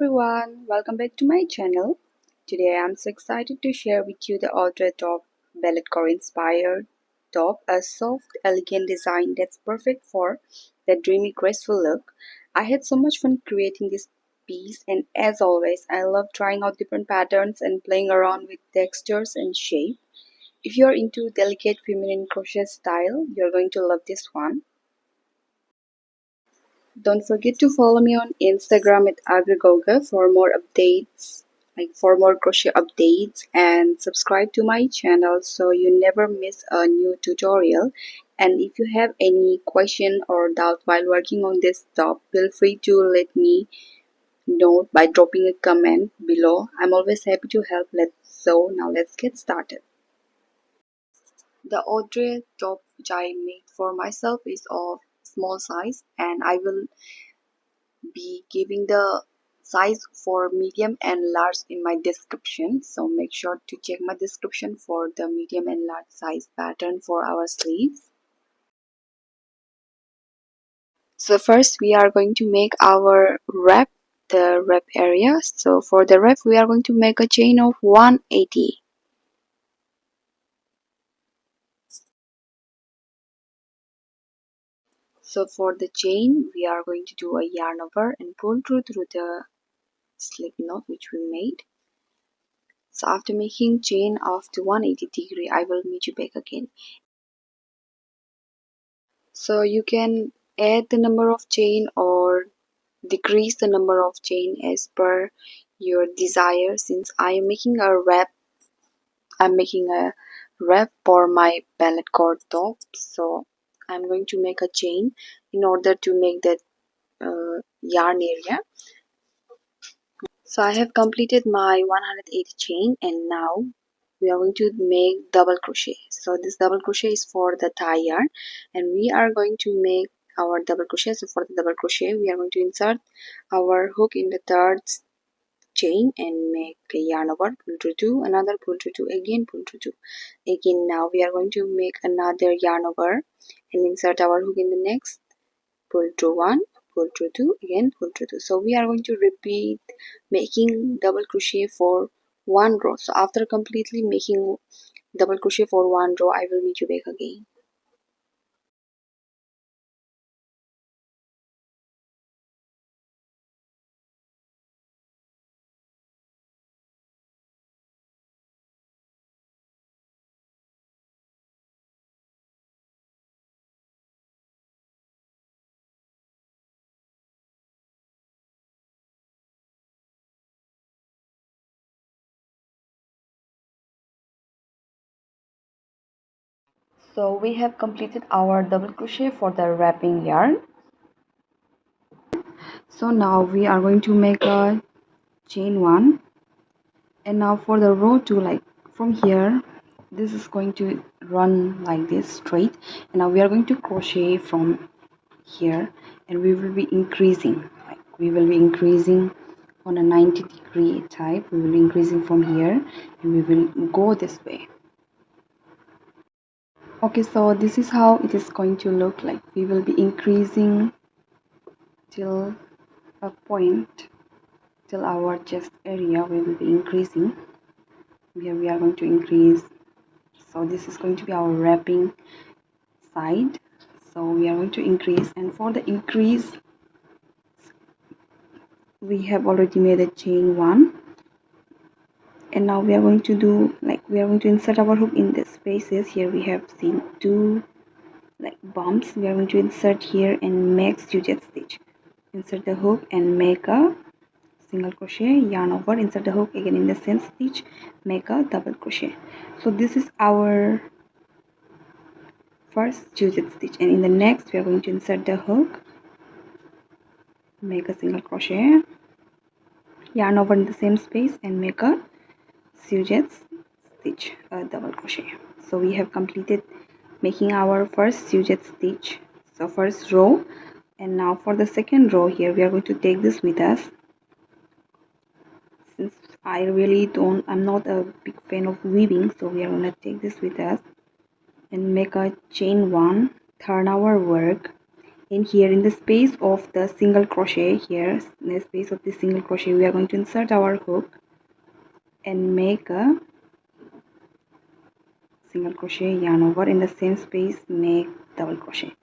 everyone, welcome back to my channel. Today I'm so excited to share with you the Audrey top ballet core inspired top, a soft, elegant design that's perfect for that dreamy, graceful look. I had so much fun creating this piece, and as always, I love trying out different patterns and playing around with textures and shape. If you're into delicate feminine crochet style, you're going to love this one. Don't forget to follow me on Instagram at Agrigoga for more updates, like for more crochet updates, and subscribe to my channel so you never miss a new tutorial. And if you have any question or doubt while working on this top, feel free to let me know by dropping a comment below. I'm always happy to help. So now let's get started. The Audrey top which I made for myself is of small size, and I will be giving the size for medium and large in my description, so make sure to check my description for the medium and large size pattern for our sleeves. So first we are going to make our wrap, the wrap area. So for the wrap we are going to make a chain of 180. So for the chain we are going to do a yarn over and pull through the slip knot which we made. So after making chain of to 180 degree, I will meet you back again. So you can add the number of chain or decrease the number of chain as per your desire. Since I'm making a wrap for my ballet cord top, so I'm going to make a chain in order to make that yarn area. So I have completed my 180 chain, and now we are going to make double crochet. So this double crochet is for the tie yarn, and we are going to make our double crochet. So for the double crochet we are going to insert our hook in the third chain and make a yarn over, pull through two, another pull through two, again pull through two, again. Now we are going to make another yarn over and insert our hook in the next, pull through one, pull through two, again pull through two. So we are going to repeat making double crochet for one row. So after completely making double crochet for one row, I will meet you back again. So we have completed our double crochet for the wrapping yarn. So now we are going to make a chain one, and now for the row two, like from here, this is going to run like this straight, and now we are going to crochet from here, and we will be increasing, on a 90-degree type. We will be increasing from here, and we will go this way. Okay, so this is how it is going to look like. We will be increasing till a point, till our chest area. We will be increasing. Here we are going to increase. So this is going to be our wrapping side. So we are going to increase, and for the increase we have already made a chain one, and now we are going to do, like, we are going to insert our hook in the spaces. Here we have seen two like bumps. We are going to insert here and make stitch stitch. Insert the hook and make a single crochet, yarn over, insert the hook again in the same stitch, make a double crochet. So this is our first stitch stitch, and in the next we are going to insert the hook, make a single crochet, yarn over in the same space, and make a suzette stitch, a double crochet. So we have completed making our first suzette stitch, so first row. And now for the second row, here we are going to take this with us. Since I'm not a big fan of weaving, so we are going to take this with us and make a chain one, turn our work, And here in the space of the single crochet, here in the space of the single crochet, we are going to insert our hook and make a single crochet, yarn over, in the same space make double crochet.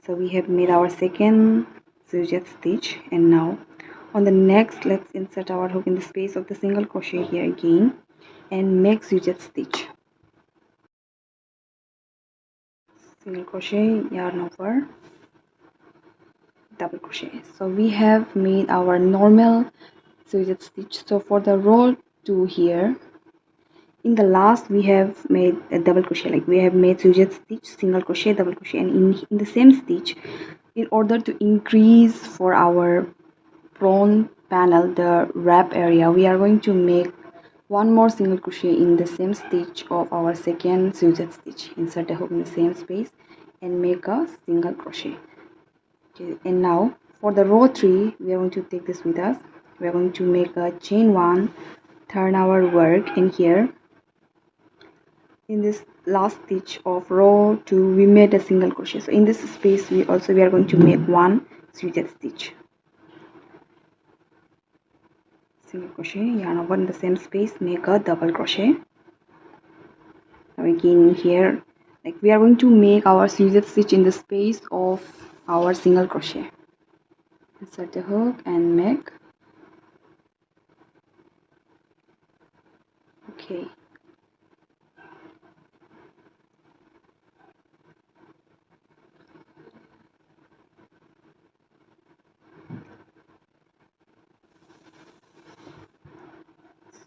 So we have made our second suzette stitch, and now on the next, let's insert our hook in the space of the single crochet here again and make suzette stitch. Single crochet, yarn over, double crochet. So we have made our normal suzette stitch. So for the row 2 here, in the last we have made a double crochet, like we have made suzette stitch, single crochet, double crochet, and in the same stitch, in order to increase for our front panel the wrap area, we are going to make one more single crochet in the same stitch of our second suzette stitch. Insert a hook in the same space and make a single crochet. Okay, and now for the row 3, we are going to take this with us. We are going to make a chain 1, turn our work, and here in this last stitch of row 2 we made a single crochet. So in this space we are going to make one suzette stitch, single crochet, yarn over, in the same space make a double crochet. Now again here, like we are going to make our suzette stitch in the space of our single crochet. Insert the hook and make. Okay,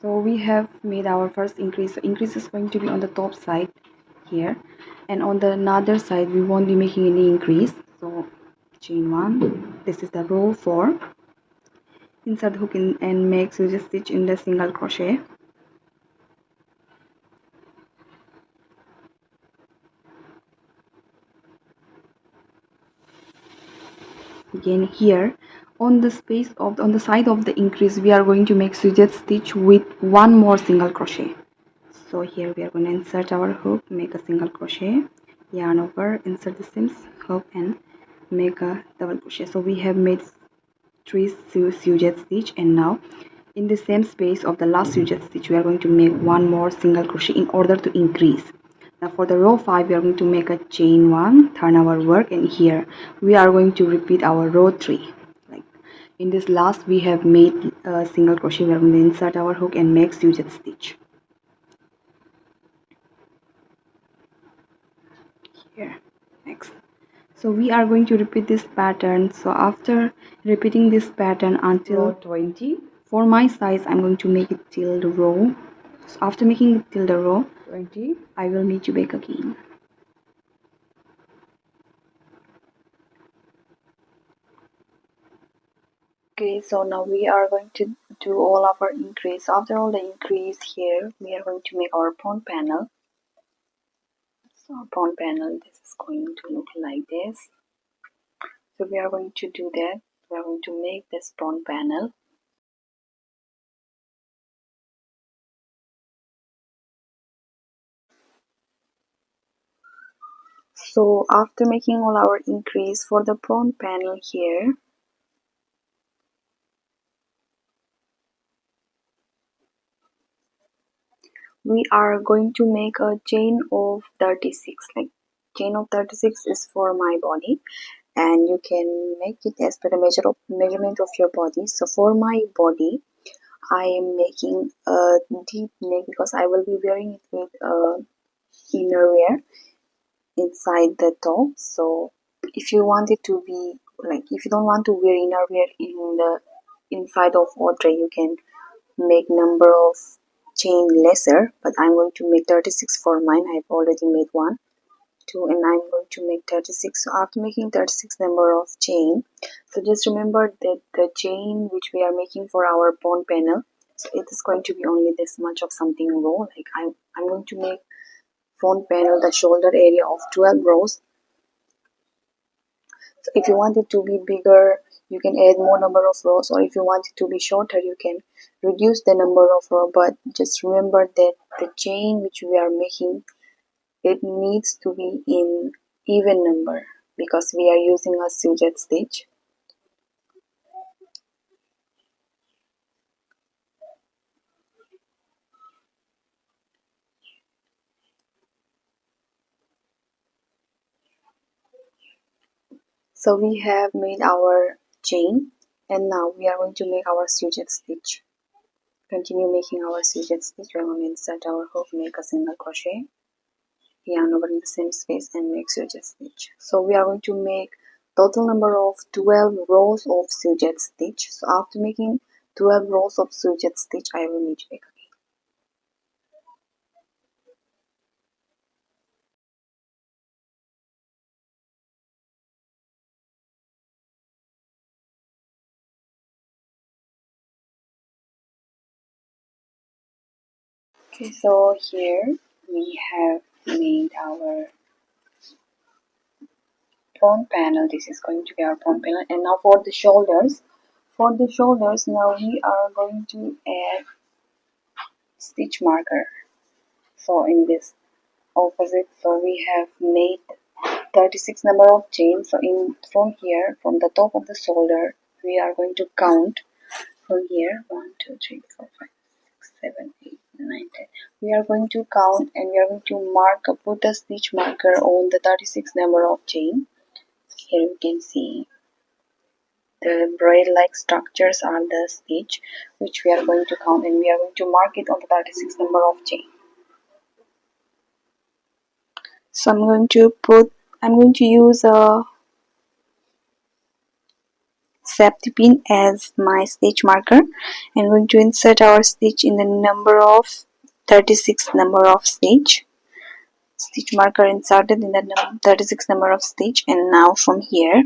so we have made our first increase. So increase is going to be on the top side here, and on the another side we won't be making any increase. So chain 1, this is the row 4, insert the hook in and make suzette stitch in the single crochet. Again here on the space of on the side of the increase we are going to make suzette stitch with one more single crochet. So here we are going to insert our hook, make a single crochet, yarn over, insert the same hook and make a double crochet. So we have made 3 suzette stitch, and now in the same space of the last suzette stitch we are going to make one more single crochet in order to increase. Now for the row 5 we are going to make a chain 1, turn our work, and here we are going to repeat our row 3. Like in this last we have made a single crochet, we are going to insert our hook and make suzette stitch here. Next, so we are going to repeat this pattern. So after repeating this pattern until row 20, for my size I'm going to make it till the row. So after making it till the row 20, I will meet you back again. Okay, so now we are going to do all of our increase. After all the increase here, we are going to make our front panel. So our front panel, this is going to look like this. So we are going to do that. We are going to make this front panel. So after making all our increase for the front panel here, we are going to make a chain of 36. Like chain of 36 is for my body, and you can make it as per the measurement of your body. So for my body I am making a deep neck because I will be wearing it with innerwear inside the top. So if you want it to be like, if you don't want to wear innerwear in the inside of outre, you can make number of chain lesser, but I'm going to make 36 for mine. I've already made 1, 2, and I'm going to make 36. So after making 36 number of chain, so just remember that the chain which we are making for our front panel, so it is going to be only this much of something row. Like I'm going to make front panel the shoulder area of 12 rows. So if you want it to be bigger, you can add more number of rows, or if you want it to be shorter, you can reduce the number of rows. But just remember that the chain which we are making, it needs to be in even number. because we are using a sujet stitch. So we have made our chain, and now we are going to make our sujet stitch. Continue making our sujet stitch. We are going to insert our hook, make a single crochet, yarn over in the same space and make sujet stitch. So we are going to make total number of 12 rows of sujet stitch. So after making 12 rows of sujet stitch, I will meet you back again. Okay, so here we have made our front panel. This is going to be our front panel, and now for the shoulders. For the shoulders, now we are going to add stitch marker. So in this opposite, so we have made 36 number of chains. So in from here, from the top of the shoulder, we are going to count from here 1 2 3 4 5 6 7 8 9 10. We are going to count, and we are going to mark, put a stitch marker on the 36 number of chain. Here you can see the braid like structures are the stitch which we are going to count, and we are going to mark it on the 36 number of chain. So I'm going to use a safety pin as my stitch marker, and going to insert our stitch in the number of 36 number of stitch marker inserted in the 36 number of stitch. And now from here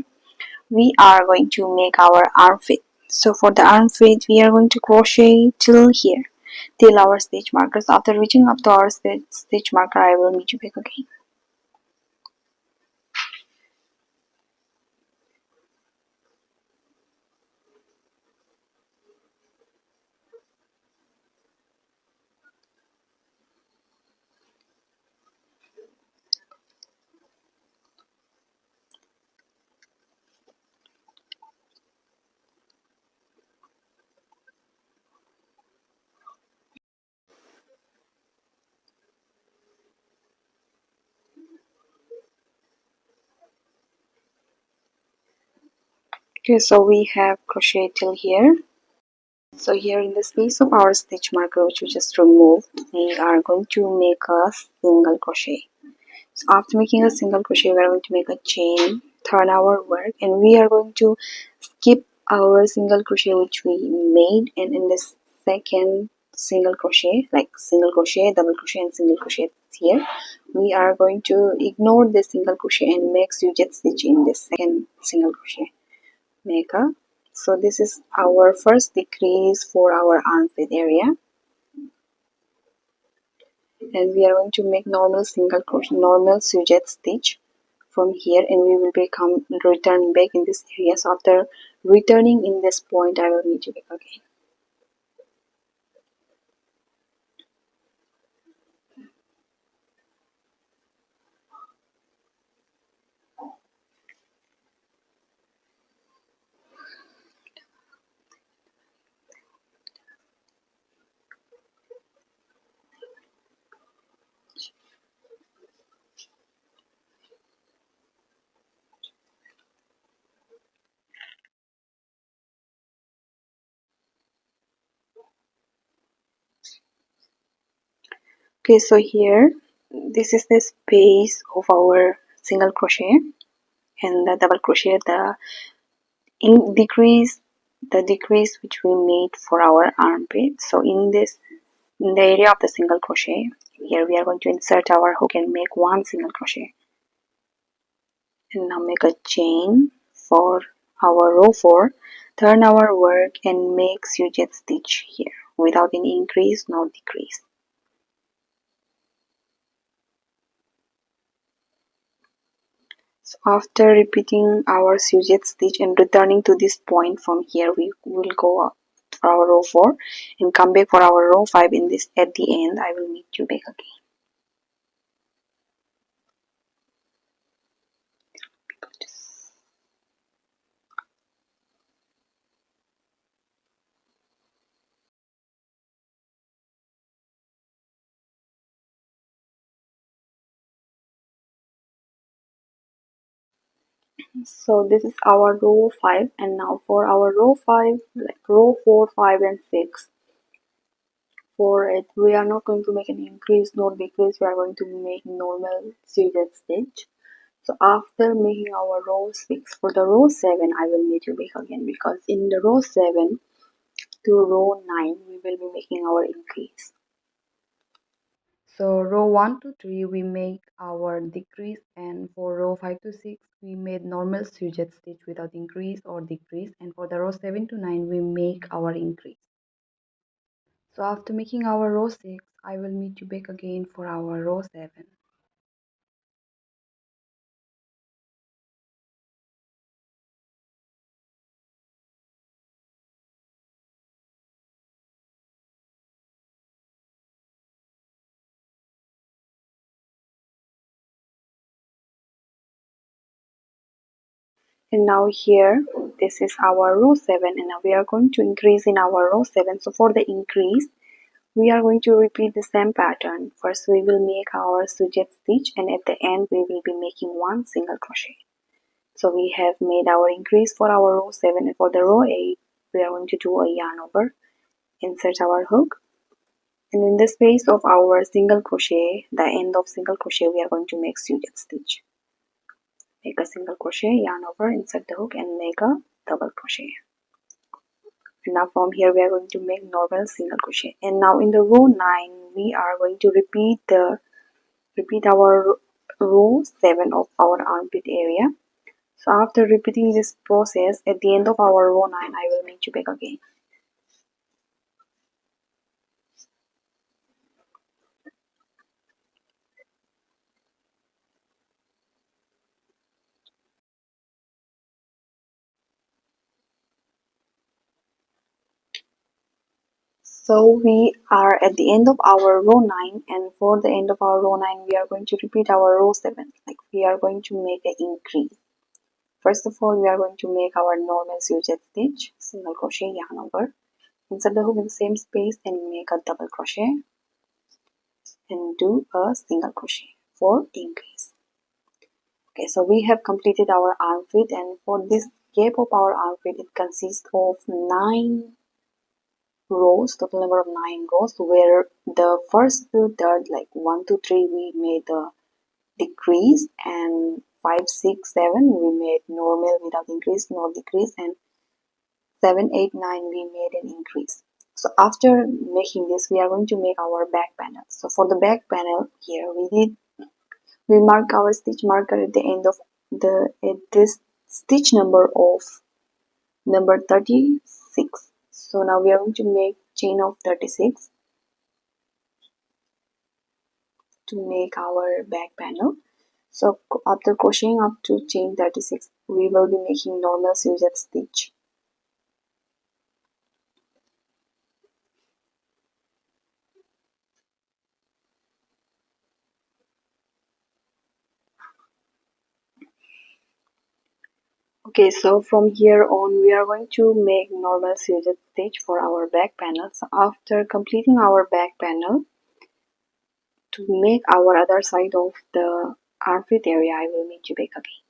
we are going to make our armpit. So for the armpit we are going to crochet till here, till our stitch markers. After reaching up to our stitch marker, I will meet you back again. Okay, so we have crocheted till here. So here in the space of our stitch marker which we just removed, we are going to make a single crochet. So after making a single crochet, we are going to make a chain, turn our work, and we are going to skip our single crochet which we made, and in this second single crochet, like single crochet, double crochet and single crochet here, we are going to ignore this single crochet and make sujet stitch in this second single crochet. Make a, so this is our first decrease for our armpit area, and we are going to make normal single crochet, normal sujet stitch from here, and we will become returning back in this area. So after returning in this point, I will meet you back again. Okay, so here this is the space of our single crochet and the double crochet, the decrease which we made for our armpit. So in the area of the single crochet, here we are going to insert our hook and make one single crochet, and now make a chain for our row 4, turn our work and make sujet stitch here without any increase nor decrease. So after repeating our sujet stitch and returning to this point, from here we will go up for our row 4 and come back for our row 5. In this, at the end, I will meet you back again. So this is our row 5, and now for our row 5, like row 4, 5 and 6, for it we are not going to make an increase nor decrease, we are going to make normal zigzag stitch. So after making our row 6, for the row 7 I will need to make again, because in the row 7 to row 9 we will be making our increase. So row 1 to 3 we make our decrease, and for row 5 to 6 we made normal sujet stitch without increase or decrease, and for the row 7 to 9 we make our increase. So after making our row 6 I will meet you back again for our row 7. And now here, this is our row 7, and now we are going to increase in our row 7. So for the increase, we are going to repeat the same pattern. First we will make our sujet stitch, and at the end we will be making one single crochet. So we have made our increase for our row 7, and for the row 8 we are going to do a yarn over, insert our hook, and in the space of our single crochet, the end of single crochet, we are going to make sujet stitch. Make a single crochet, yarn over, insert the hook, and make a double crochet. And now from here we are going to make normal single crochet. And now in the row 9 we are going to repeat our row 7 of our armpit area. So after repeating this process, at the end of our row 9 I will meet you back again. So we are at the end of our row 9, and for the end of our row 9 we are going to repeat our row 7. Like we are going to make an increase. First of all, we are going to make our normal sujet stitch, single crochet, yarn over, insert the hook in the same space and make a double crochet and do a single crochet for increase. Okay, so we have completed our armpit, and for this cape of our armpit it consists of 9 rows, total number of 9 rows, where the first to third, like 1 to 3 we made a decrease, and 5 6 7 we made normal without increase nor decrease, and 7 8 9 we made an increase. So after making this we are going to make our back panel. So for the back panel, here we mark our stitch marker at the end of the at this stitch number of number 36. So now we are going to make chain of 36 to make our back panel. So after crocheting up to chain 36 we will be making normal sujet stitch. Okay, so from here on we are going to make normal sujet stitch for our back panel. So after completing our back panel, to make our other side of the armpit area, I will meet you back again.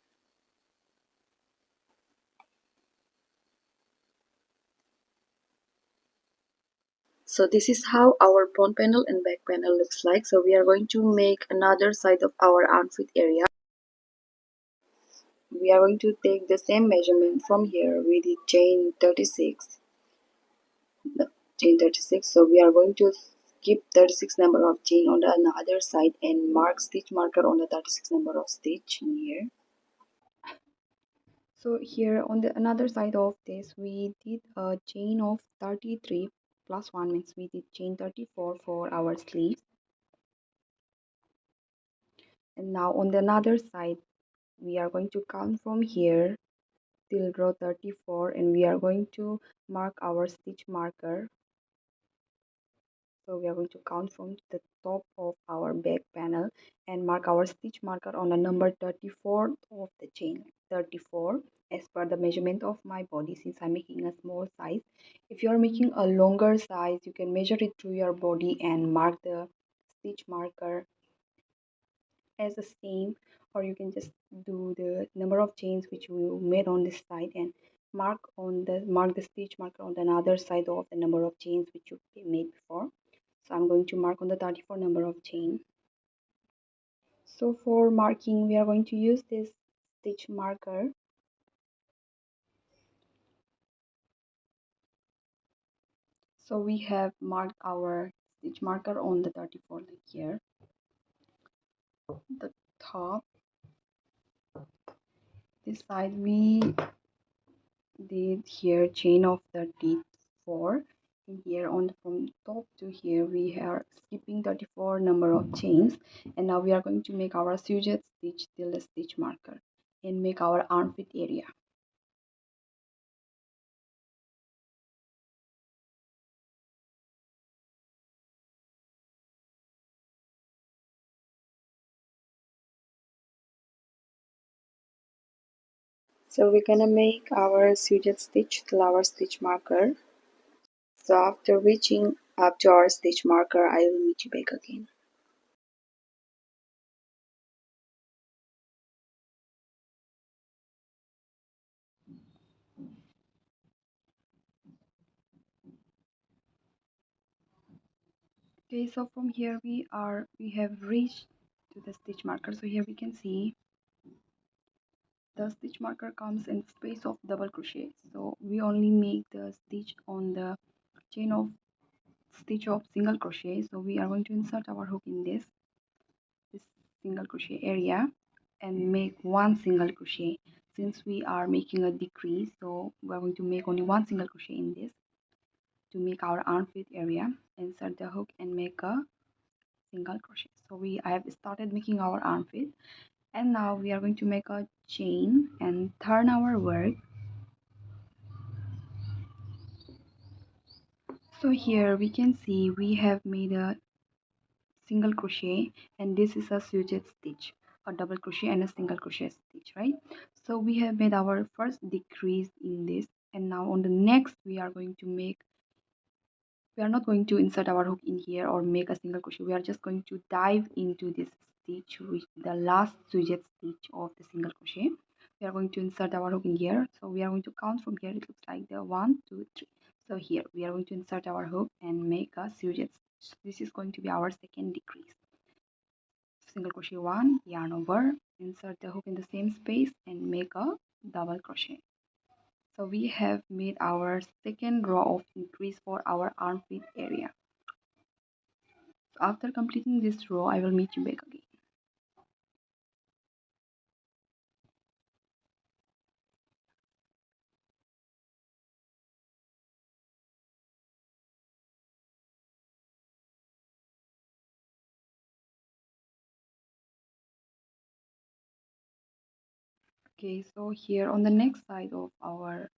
So this is how our front panel and back panel looks like. So we are going to make another side of our armpit area. We are going to take the same measurement from here. We did chain 36. Chain 36. So we are going to skip 36 number of chain on the other side and mark stitch marker on the 36 number of stitch in here. So here on the another side of this we did a chain of 33 plus 1 means we did chain 34 for our sleeves. And now on the another side we are going to count from here till row 34, and we are going to mark our stitch marker. So we are going to count from the top of our back panel and mark our stitch marker on the number 34 of the chain. 34 as per the measurement of my body, since I'm making a small size. If you are making a longer size, you can measure it through your body and mark the stitch marker as the same, or you can just do the number of chains which you made on this side and mark the stitch marker on the another side of the number of chains which you made before. So I'm going to mark on the 34 number of chain. So for marking we are going to use this stitch marker. So we have marked our stitch marker on the 34, like here, the top. This side we did here chain of 34, and here on from top to here we are skipping 34 number of chains, and now we are going to make our sujet stitch till the stitch marker and make our armpit area. So we're gonna make our sujet stitch till our stitch marker. So after reaching up to our stitch marker, I will meet you back again. Okay, so from here we have reached to the stitch marker. So here we can see the stitch marker comes in space of double crochet. So we only make the stitch on the chain of stitch of single crochet. So we are going to insert our hook in this single crochet area and make one single crochet. Since we are making a decrease, so we are going to make only one single crochet in this to make our armpit area. Insert the hook and make a single crochet. So I have started making our armpit, and now we are going to make a chain and turn our work. So here we can see we have made a single crochet, and this is a sujet stitch, a double crochet and a single crochet stitch, right? So we have made our first decrease in this, and now on the next we are going to make, we are not going to insert our hook in here or make a single crochet. We are just going to dive into this stitch with the last sujet stitch of the single crochet. We are going to insert our hook in here. So we are going to count from here. It looks like the 1 2 3. So here we are going to insert our hook and make a sujet stitch. This is going to be our second decrease. Single crochet 1, yarn over, insert the hook in the same space and make a double crochet. So we have made our second row of increase for our armpit area. So after completing this row, I will meet you back again. Okay, so here on the next side of our,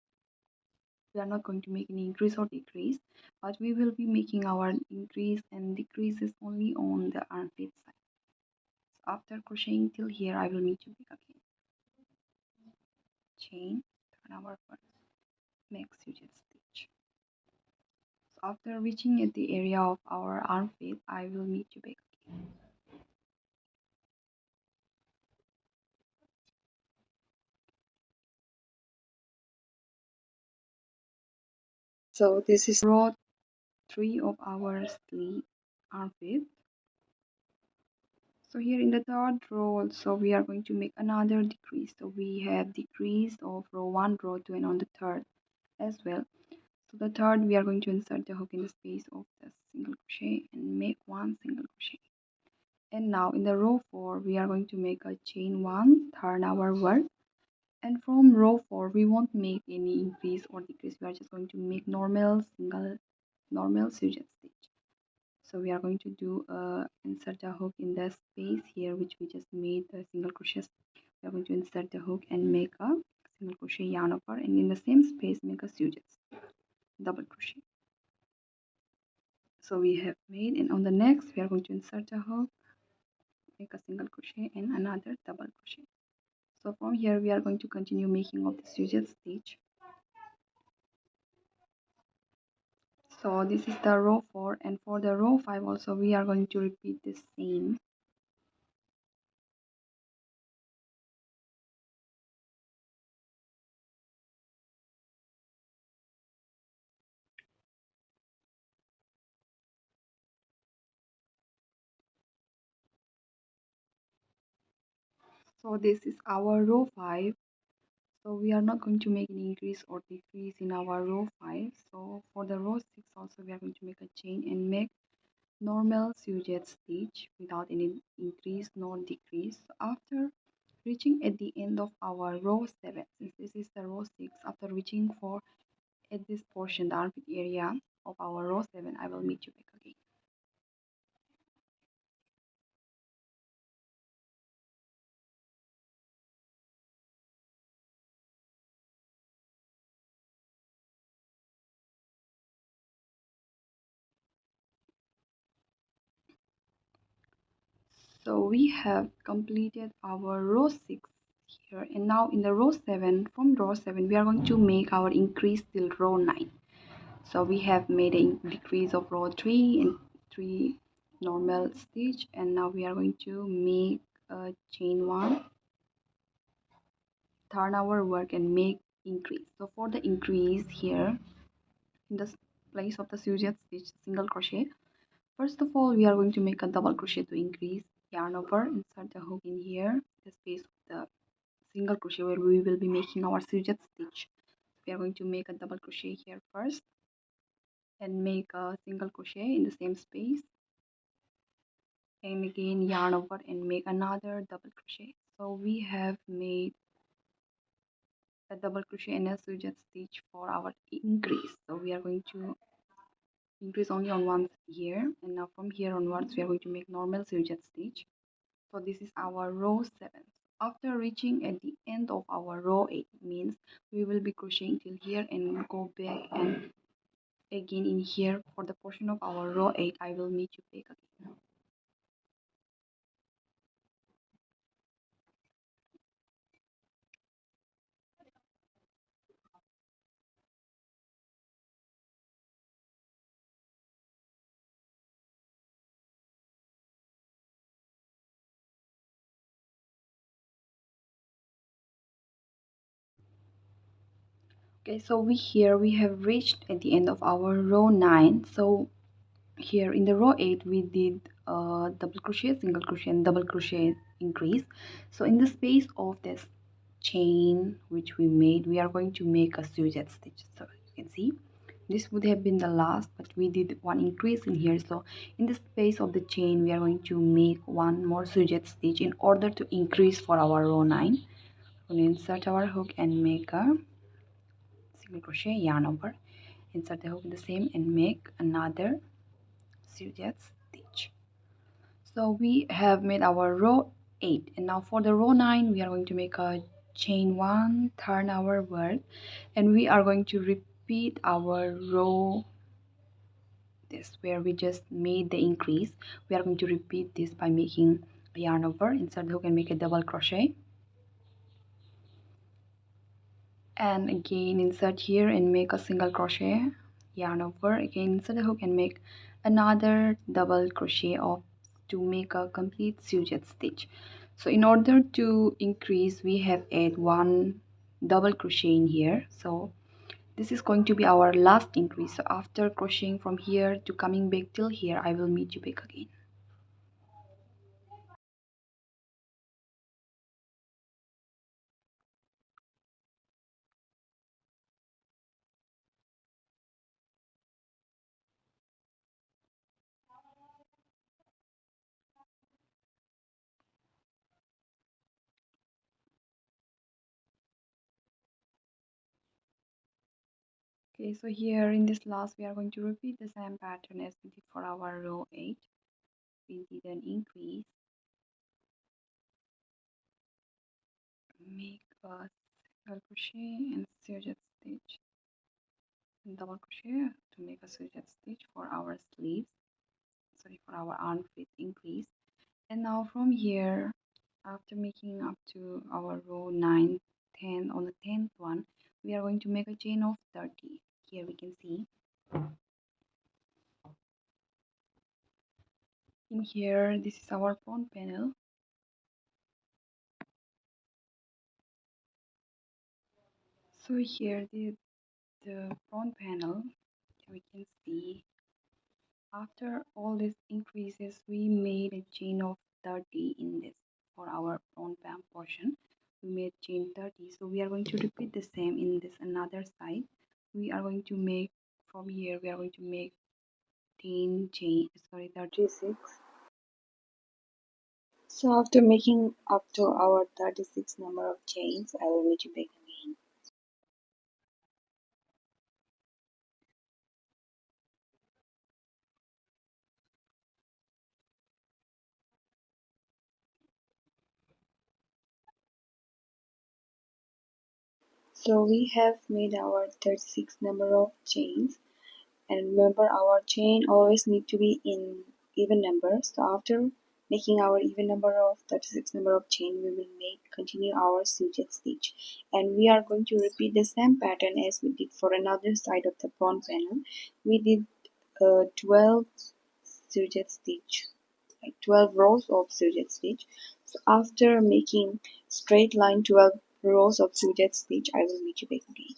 we are not going to make any increase or decrease, but we will be making our increase and decreases only on the armpit side. So after crocheting till here, I will meet you back again. Chain, turn our first, make sujet stitch. So after reaching at the area of our armpit, I will meet you back again. So this is Row 3 of our sleeve armpit. So here in the third row also we are going to make another decrease. So we have decreased of row 1, row 2, and on the third as well. So the third we are going to insert the hook in the space of the single crochet and make one single crochet. And now in the row 4 we are going to make a chain 1, turn our work, and from row 4 we won't make any increase or decrease. We are just going to make normal sujet stitch. So we are going to do insert a hook in the space here which we just made the single crochet. We are going to insert the hook and make a single crochet yarn over, and in the same space make a sujet double crochet. So we have made, and on the next we are going to insert a hook, make a single crochet and another double crochet. So from here we are going to continue making of the sujet stitch. So this is the row 4, and for the row 5 also we are going to repeat the same. So this is our row 5. So we are not going to make an increase or decrease in our row 5. So for the row 6 also we are going to make a chain and make normal sujet stitch without any increase nor decrease. So after reaching at the end of our row 7, since this is the row 6, after reaching for at this portion, the armpit area of our row 7, I will meet you back again. So we have completed our row 6 here, and now in the row 7, from row 7 we are going to make our increase till row 9. So we have made a decrease of row 3 and 3 normal stitch, and now we are going to make a chain 1, turn our work and make increase. So for the increase here, in the place of the sujet stitch single crochet, first of all we are going to make a double crochet to increase, yarn over, insert the hook in here, the space of the single crochet where we will be making our sujet stitch. We are going to make a double crochet here first and make a single crochet in the same space, and again yarn over and make another double crochet. So we have made a double crochet and a sujet stitch for our increase. So we are going to increase only on one here, and now from here onwards we are going to make normal sujet stitch. So this is our row 7. After reaching at the end of our row 8 means we will be crocheting till here and go back and again in here for the portion of our row 8. I will meet you back again. Okay, so we have reached at the end of our row 9. So here in the row 8 we did double crochet, single crochet and double crochet increase. So in the space of this chain which we made, we are going to make a sujet stitch. So you can see this would have been the last, but we did one increase in here. So in the space of the chain we are going to make one more sujet stitch in order to increase for our row 9. We're going to insert our hook and make a single crochet, yarn over, insert the hook in the same and make another sujet stitch. So we have made our row 8, and now for the row 9 we are going to make a chain 1, turn our work, and we are going to repeat our row this where we just made the increase. We are going to repeat this by making a yarn over, insert the hook and make a double crochet, and again insert here and make a single crochet, yarn over, again insert the hook and make another double crochet of to make a complete sujet stitch. So in order to increase we have add one double crochet in here. So this is going to be our last increase. So after crocheting from here to coming back till here, I will meet you back again. Okay, so here in this last we are going to repeat the same pattern as we did for our row 8. We did an increase, make a single crochet and sujet stitch, and double crochet to make a sujet stitch for our sleeves, sorry, for our armpit increase. And now from here, after making up to our row 9, 10, on the 10th one we are going to make a chain of 30. Here we can see in here, this is our front panel. So here the front panel, we can see after all these increases we made a chain of 30 in this for our front portion. We made chain 30, so we are going to repeat the same in this another side. We are going to make from here, we are going to make 10 chain, sorry, 36. So after making up to our 36 number of chains, I will meet you back again. So we have made our 36 number of chains, and remember our chain always need to be in even number. So after making our even number of 36 number of chain, we will continue our suture stitch, and we are going to repeat the same pattern as we did for another side of the front panel. We did 12 suture stitch, like 12 rows of suture stitch. So after making straight line 12 rows of suture stitch, I will meet you back again.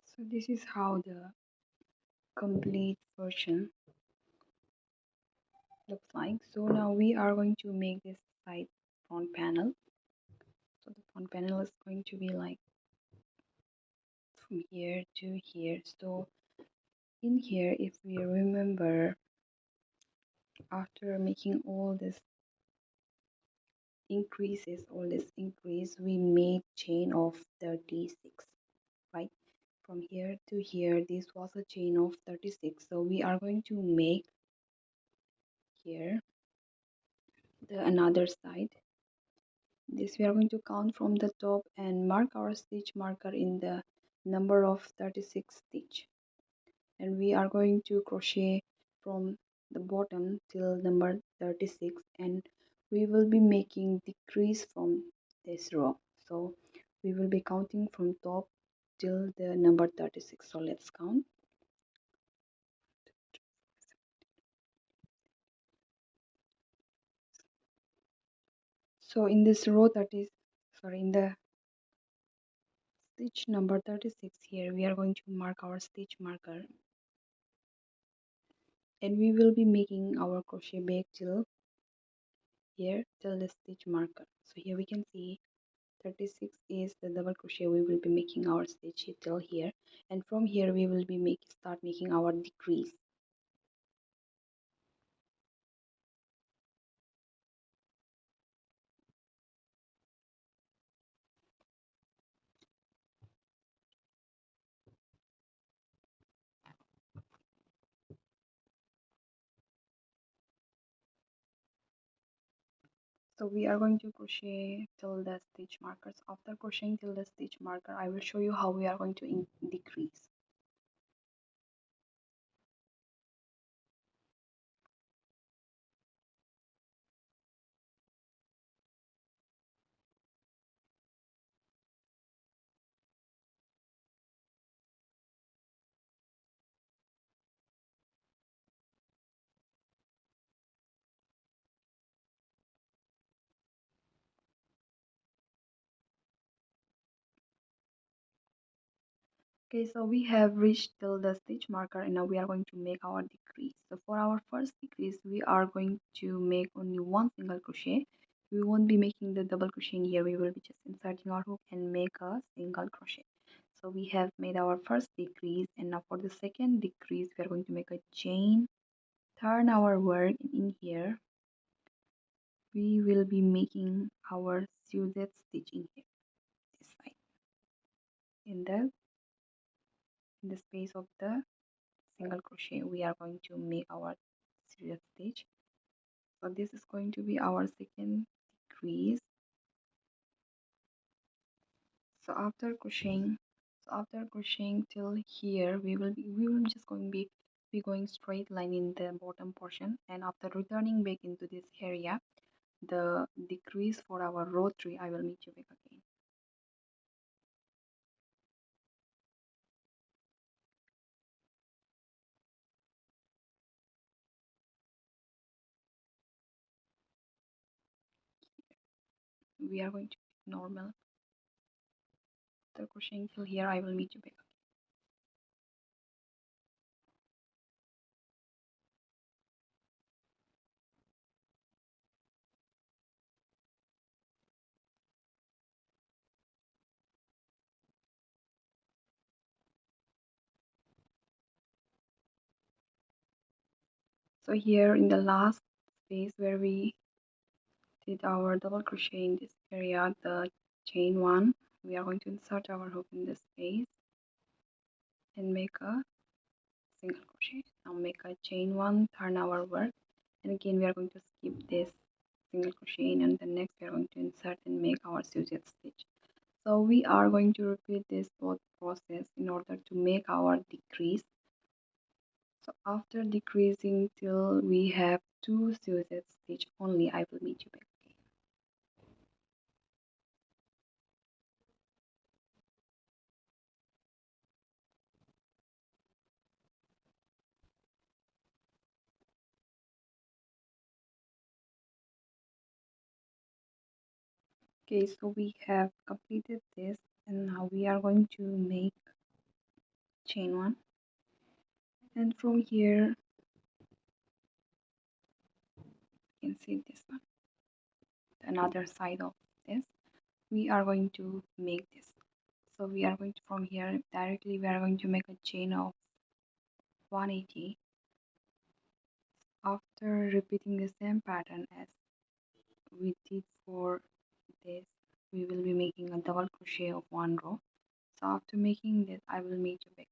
So this is how the complete version looks like. So now we are going to make this side front panel. So the front panel is going to be like from here to here. So in here, if we remember, after making all this increase, we made chain of 36, right? From here to here, this was a chain of 36. So we are going to make here the another side. This we are going to count from the top and mark our stitch marker in the number of 36 stitch, and we are going to crochet from the bottom till number 36, and we will be making decrease from this row. So we will be counting from top till the number 36. So let's count. So in this row 30, sorry, in the stitch number 36 here, we are going to mark our stitch marker, and we will be making our crochet back till here till the stitch marker. So here we can see 36 is the double crochet we will be making our stitch till here, and from here we will be start making our decrease. So we are going to crochet till the stitch markers. After crocheting till the stitch marker, I will show you how we are going to decrease. Okay, so we have reached till the stitch marker, and now we are going to make our decrease. So for our first decrease, we are going to make only one single crochet. We won't be making the double crochet in here. We will be just inserting our hook and make a single crochet. So we have made our first decrease, and now for the second decrease, we are going to make a chain, turn our work in here. We will be making our suited stitch in here, this side, in the space of the single crochet. We are going to make our serial stitch. So this is going to be our second decrease. So after crocheting till here, we will just going be going straight line in the bottom portion, and after returning back into this area, the decrease for our row 3, I will meet you back again. We are going to normal. After crocheting till here, I will meet you back. So here in the last space where we did our double crochet in this area, the chain one, we are going to insert our hook in this space and make a single crochet. Now make a chain one, turn our work, and again we are going to skip this single crochet in, and the next we are going to insert and make our suture stitch. So we are going to repeat this both process in order to make our decrease. So after decreasing till we have two suture stitch only, I will meet you back. Okay, so we have completed this, and now we are going to make chain one, and from here you can see this one, another side of this, we are going to make this. So we are going to, from here directly we are going to make a chain of 180. After repeating the same pattern as we did for this, we will be making a double crochet of one row. So after making this, I will meet you back.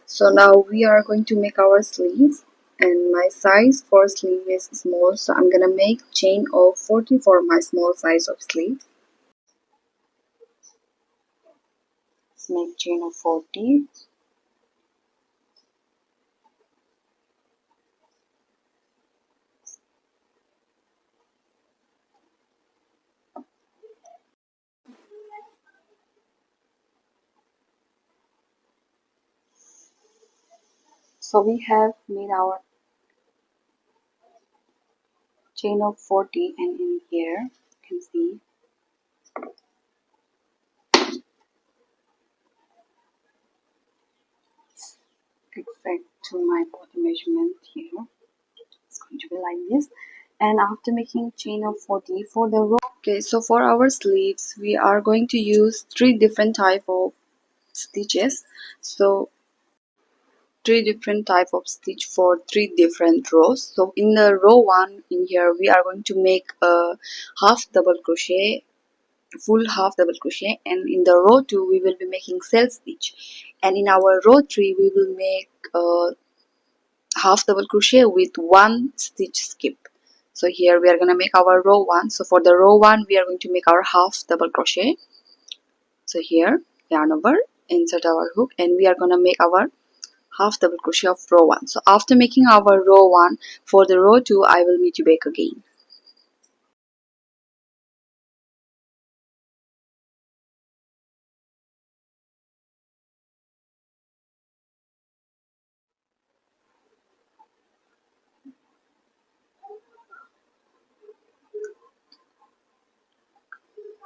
So now we are going to make our sleeves, and my size for sleeve is small, so I'm gonna make chain of 40 for my small size of sleeve. Let's make chain of 40. So we have made our chain of 40, and in here you can see exact to my body measurement here. It's going to be like this. And after making chain of 40 for the row, okay, so for our sleeves we are going to use three different type of stitches. So three different type of stitch for three different rows. So in the row one, in here we are going to make a half double crochet, full half double crochet, and in the row 2 we will be making self stitch, and in our row 3 we will make a half double crochet with one stitch skip. So here we are going to make our row 1. So for the row 1 we are going to make our half double crochet. So here, yarn over, insert our hook, and we are going to make our half double crochet of row 1. So after making our row 1, for the row 2 I will meet you back again.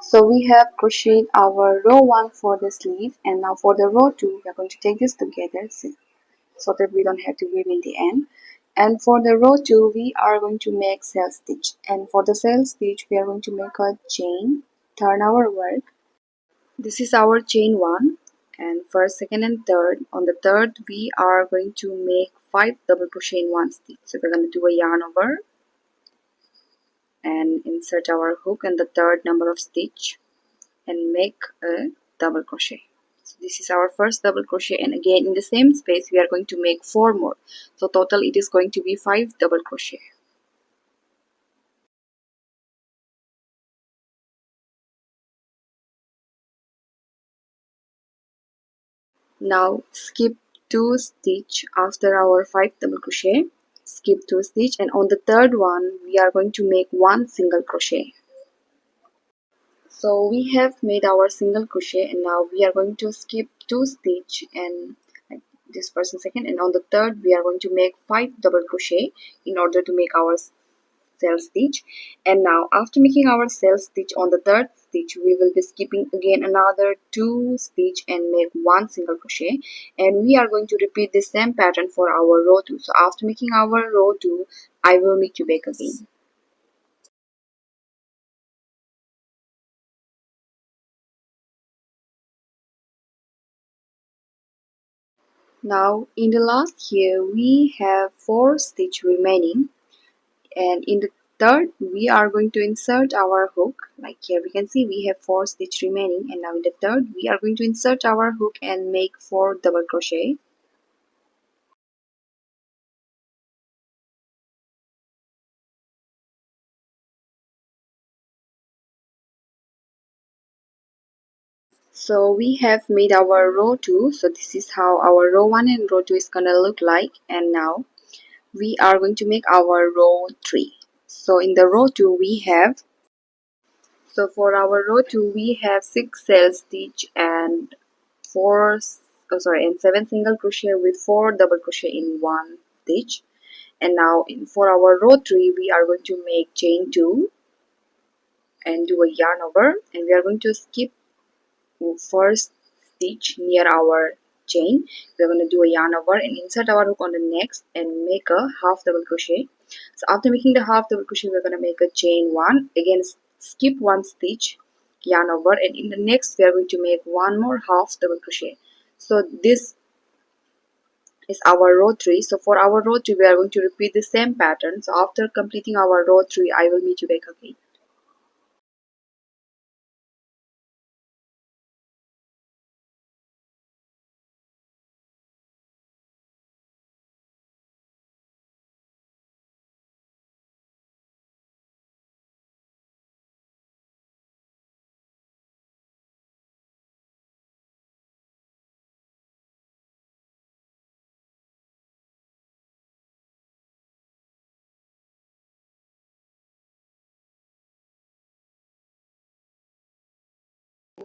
So we have crocheted our row 1 for the sleeve, and now for the row 2 we are going to take this together so that we don't have to weave in the end. And for the row 2 we are going to make self stitch, and for the self stitch we are going to make a chain, turn our work. This is our chain 1, and first, second and third. On the third we are going to make 5 double crochet in one stitch. So we're going to do a yarn over and insert our hook in the third number of stitch and make a double crochet. So this is our first double crochet, and again in the same space we are going to make 4 more. So total it is going to be 5 double crochet. Now skip 2 stitch after our 5 double crochet. Skip 2 stitch, and on the third one we are going to make 1 single crochet. So we have made our single crochet, and now we are going to skip 2 stitch and like this first and second, and on the third we are going to make 5 double crochet in order to make our self stitch. And now after making our self stitch on the third stitch we will be skipping again another 2 stitch and make 1 single crochet, and we are going to repeat the same pattern for our row 2. So after making our row 2 I will meet you back again. Now in the last here we have 4 stitch remaining, and in the third we are going to insert our hook. Like here we can see we have 4 stitch remaining, and now in the third we are going to insert our hook and make 4 double crochet. So we have made our row 2, so this is how our row 1 and row 2 is gonna look like. And now we are going to make our row 3. So in the row 2 we have, so for our row 2 we have 6 sail stitch and 7 single crochet with 4 double crochet in one stitch. And now for our row 3 we are going to make chain 2 and do a yarn over, and we are going to skip first stitch near our chain. We're going to do a yarn over and insert our hook on the next and make a half double crochet. So after making the half double crochet we're going to make a chain 1, again skip one stitch, yarn over, and in the next we are going to make one more half double crochet. So this is our row 3. So for our row 3 we are going to repeat the same pattern. So after completing our row 3 I will meet you back again.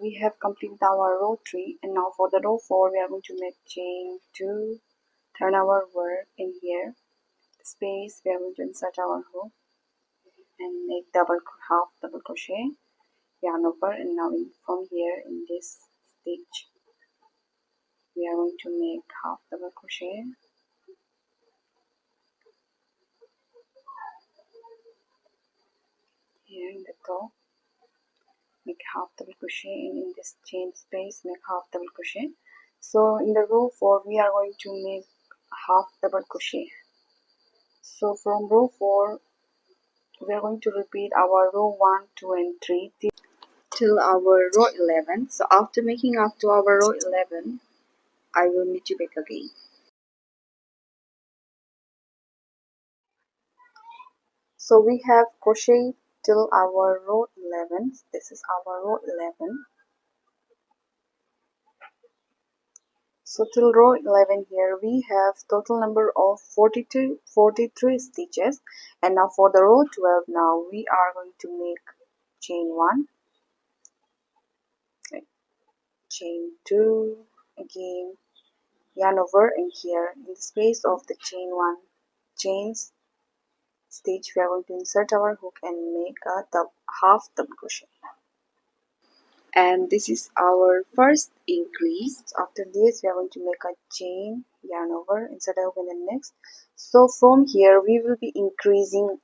We have completed our row 3, and now for the row 4 we are going to make chain 2, turn our work in here, space, we are going to insert our hook and make half double crochet, yarn over, and now from here in this stitch we are going to make half double crochet here in the top, make half double crochet, and in this chain space make half double crochet. So in the row 4 we are going to make half double crochet. So from row 4 we are going to repeat our row 1, 2 and 3 till our row 11. So after making up to our row 11 I will meet you back again. So we have crochet till our row 11. This is our row 11. So till row 11 here we have total number of 43 stitches, and now for the row 12 now we are going to make chain 1, chain 2, again yarn over, and here in the space of the chain 1 chains stitch we are going to insert our hook and make a half double crochet. And this is our first increase. After this we are going to make a chain, yarn over, insert a hook in the next. So from here we will be increasing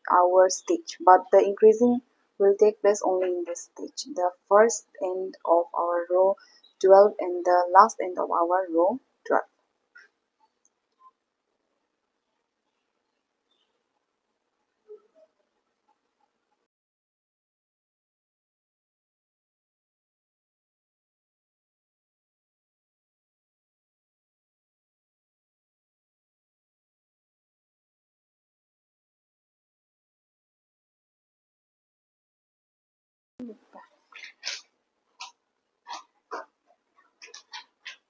our stitch, but the increasing will take place only in this stitch, the first end of our row 12 and the last end of our row 12.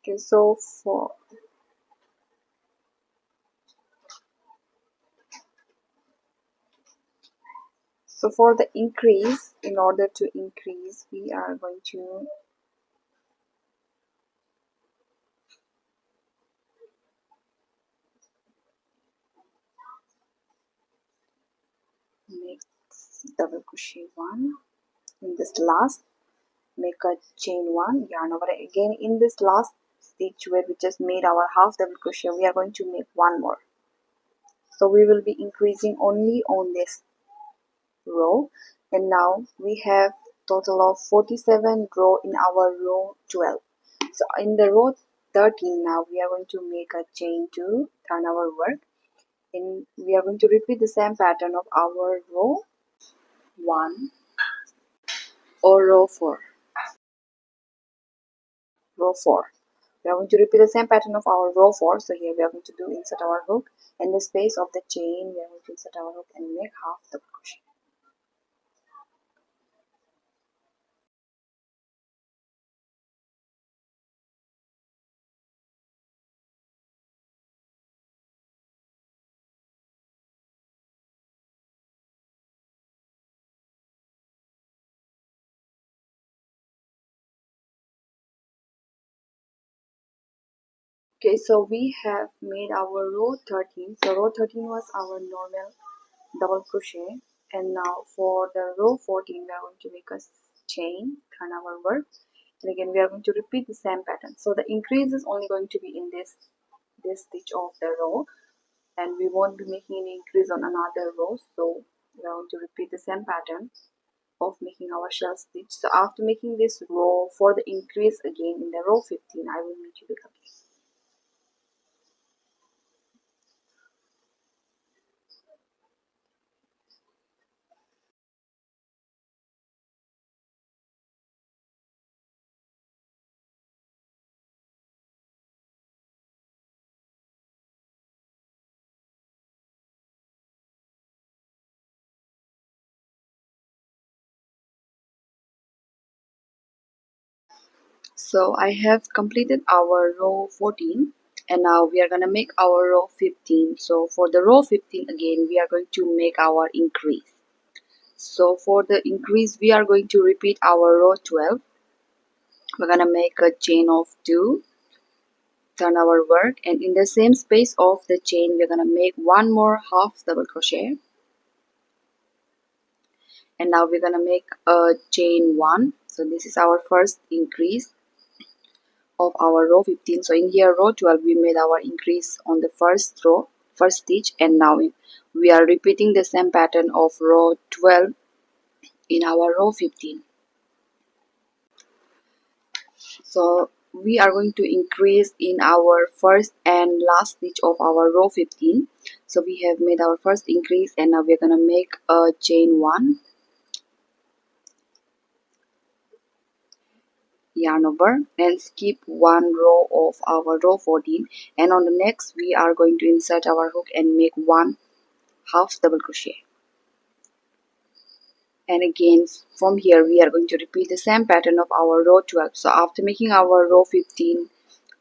Okay, so for the increase, in order to increase we are going to make double crochet 1 in this last, make a chain 1, yarn over, again in this last stitch where we just made our half double crochet we are going to make one more. So we will be increasing only on this row, and now we have total of 47 row in our row 12. So in the row 13. Now we are going to make a chain to turn our work, and we are going to repeat the same pattern of our row 1 or row 4. Row 4. We are going to repeat the same pattern of our row 4. So here we are going to do insert our hook, in the space of the chain we are going to insert our hook and make half double crochet. Okay, so we have made our row 13. So row 13 was our normal double crochet, and now for the row 14 we are going to make a chain, turn our work, and again we are going to repeat the same pattern. So the increase is only going to be in this stitch of the row, and we won't be making any increase on another row. So we are going to repeat the same pattern of making our shell stitch. So after making this row, for the increase again in the row 15, I will meet you with again. So I have completed our row 14, and now we are going to make our row 15. So for the row 15 again we are going to make our increase. So for the increase we are going to repeat our row 12. We're going to make a chain of 2, turn our work, and in the same space of the chain we're going to make one more half double crochet, and now we're going to make a chain 1. So this is our first increase of our row 15. So in here row 12 we made our increase on the first stitch, and now we are repeating the same pattern of row 12 in our row 15. So we are going to increase in our first and last stitch of our row 15. So we have made our first increase, and now we're going to make a chain 1, yarn over, and skip one row of our row 14, and on the next we are going to insert our hook and make one half double crochet. And again from here we are going to repeat the same pattern of our row 12. So after making our row 15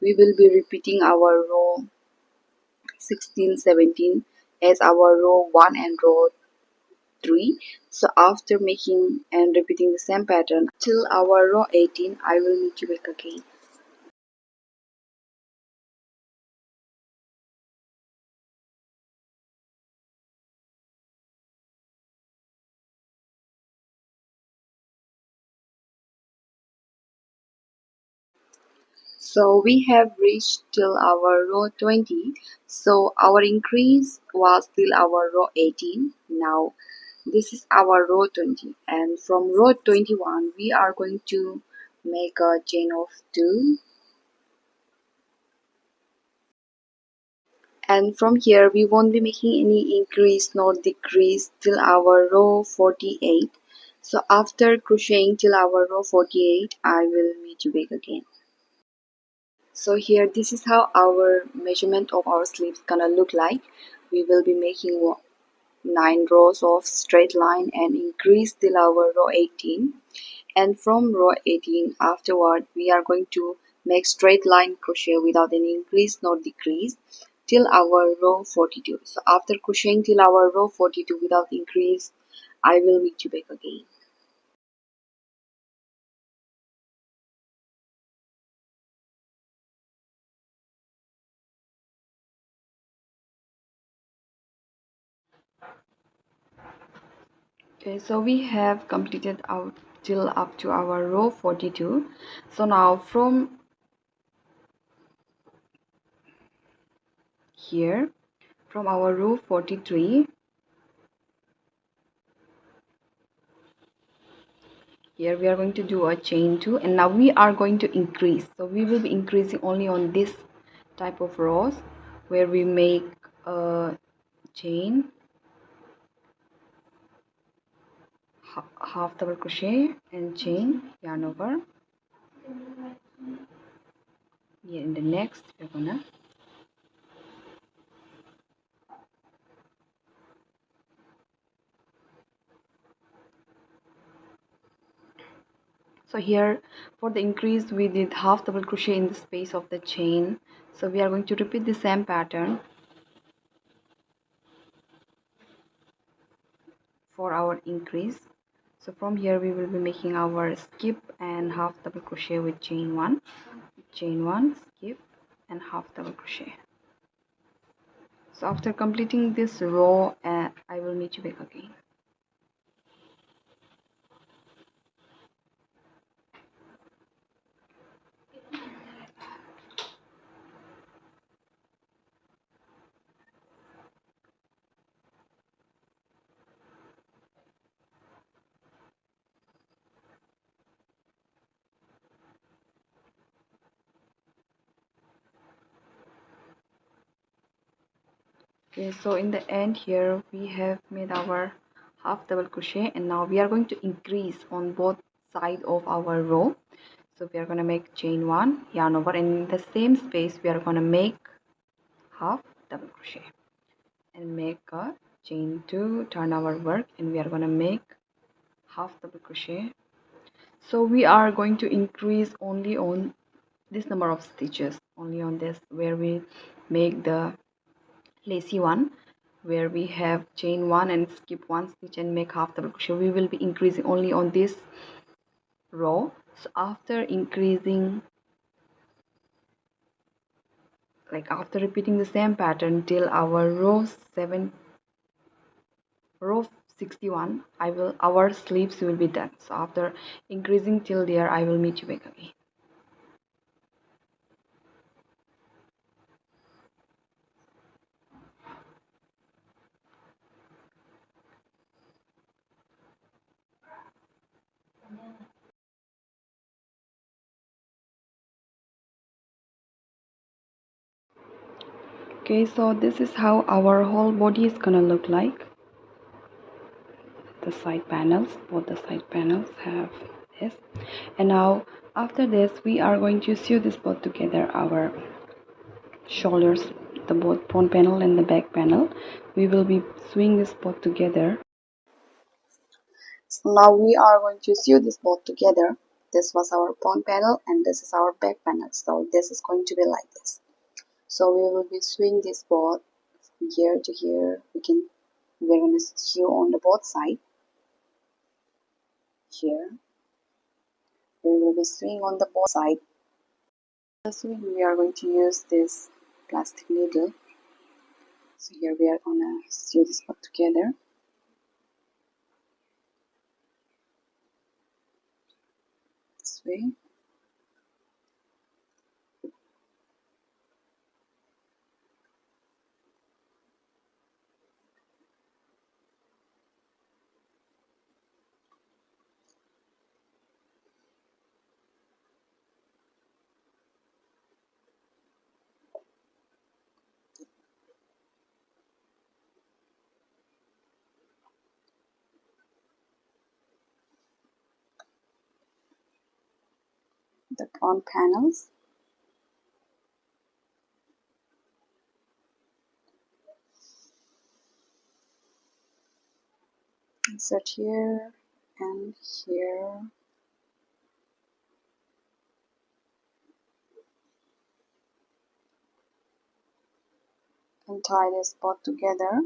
we will be repeating our row 16, 17 as our row 1 and row 3. So after making and repeating the same pattern till our row 18, I will meet you back again. So we have reached till our row 20. So our increase was till our row 18. Now this is our row 20, and from row 21 we are going to make a chain of 2, and from here we won't be making any increase nor decrease till our row 48. So after crocheting till our row 48 I will meet you back again. So here this is how our measurement of our sleeves gonna look like. We will be making 9 rows of straight line and increase till our row 18, and from row 18 afterward we are going to make straight line crochet without any increase nor decrease till our row 42. So after crocheting till our row 42 without increase, I will meet you back again. Okay, so we have completed out till up to our row 42. So now from here, from our row 43, here we are going to do a chain 2, and now we are going to increase. So we will be increasing only on this type of rows where we make a chain, half double crochet and chain, yarn over. Here in the next we're gonna so here for the increase we did half double crochet in the space of the chain. So we are going to repeat the same pattern for our increase. So from here we will be making our skip and half double crochet with chain 1, skip and half double crochet. So after completing this row, I will meet you back again. Okay, so in the end here we have made our half double crochet, and now we are going to increase on both sides of our row. So we are going to make chain 1, yarn over, and in the same space we are going to make half double crochet and make a chain 2, turn our work, and we are going to make half double crochet. So we are going to increase only on this number of stitches, only on this where we make the lacy one, where we have chain 1 and skip 1 stitch and make half double crochet. We will be increasing only on this row. So after increasing, like after repeating the same pattern till our row 61, our sleeves will be done. So after increasing till there, I will meet you back again. Okay, so this is how our whole body is gonna look like. The side panels, both the side panels have this, and now after this we are going to sew this both together, our shoulders, the both front panel and the back panel. We will be sewing this both together. So now we are going to sew this both together. This was our front panel and this is our back panel. So this is going to be like this. So we will be sewing this both from here to here. We're going to sew on the both side. Here we will be sewing on the both side. The sewing we are going to use this plastic needle. So here we are going to sew this both together. This way. The front panels. Insert here and here. And tie this both together.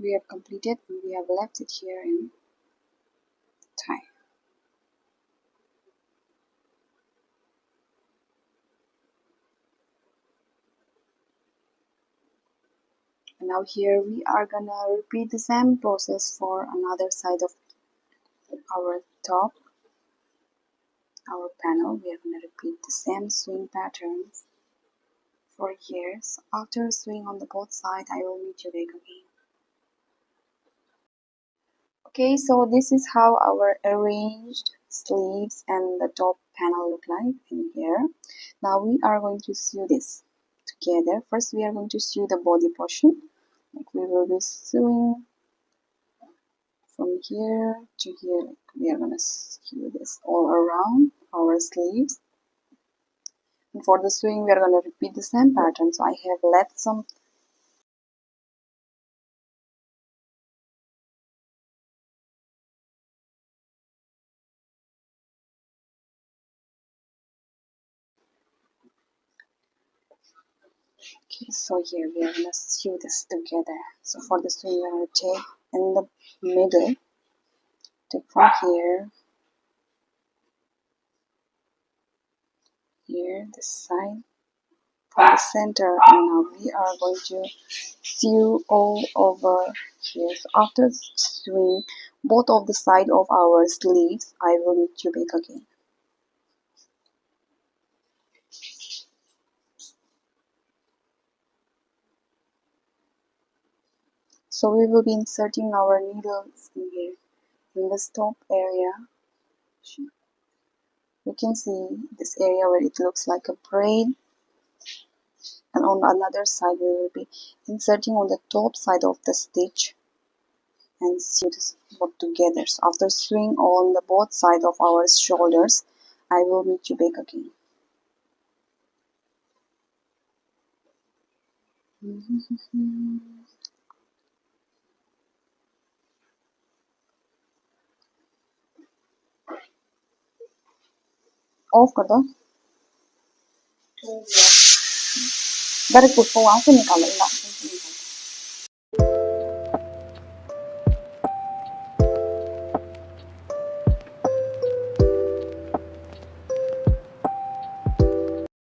we have completed and we have left it here in tie. And now here we are gonna repeat the same process for another side of our top, our panel. We are gonna repeat the same swing patterns for here. So after swing on the both sides, I will meet you back again. Okay, so this is how our arranged sleeves and the top panel look like in here. Now we are going to sew this together. First we are going to sew the body portion. Like we will be sewing from here to here. Like we are gonna sew this all around our sleeves. And for the sewing we are gonna repeat the same pattern. So I have left some. Okay, so here we are gonna sew this together. So for the sewing we are gonna take in the middle, take from here, here this side, from the center, and now we are going to sew all over here. So after sewing both of the side of our sleeves, I will meet you back again. So we will be inserting our needles in here in this top area. You can see this area where it looks like a braid, and on another side we will be inserting on the top side of the stitch and sew this both together. So after sewing on the both sides of our shoulders, I will meet you back again. Of कर दो direct उसको वहां से निकालेगा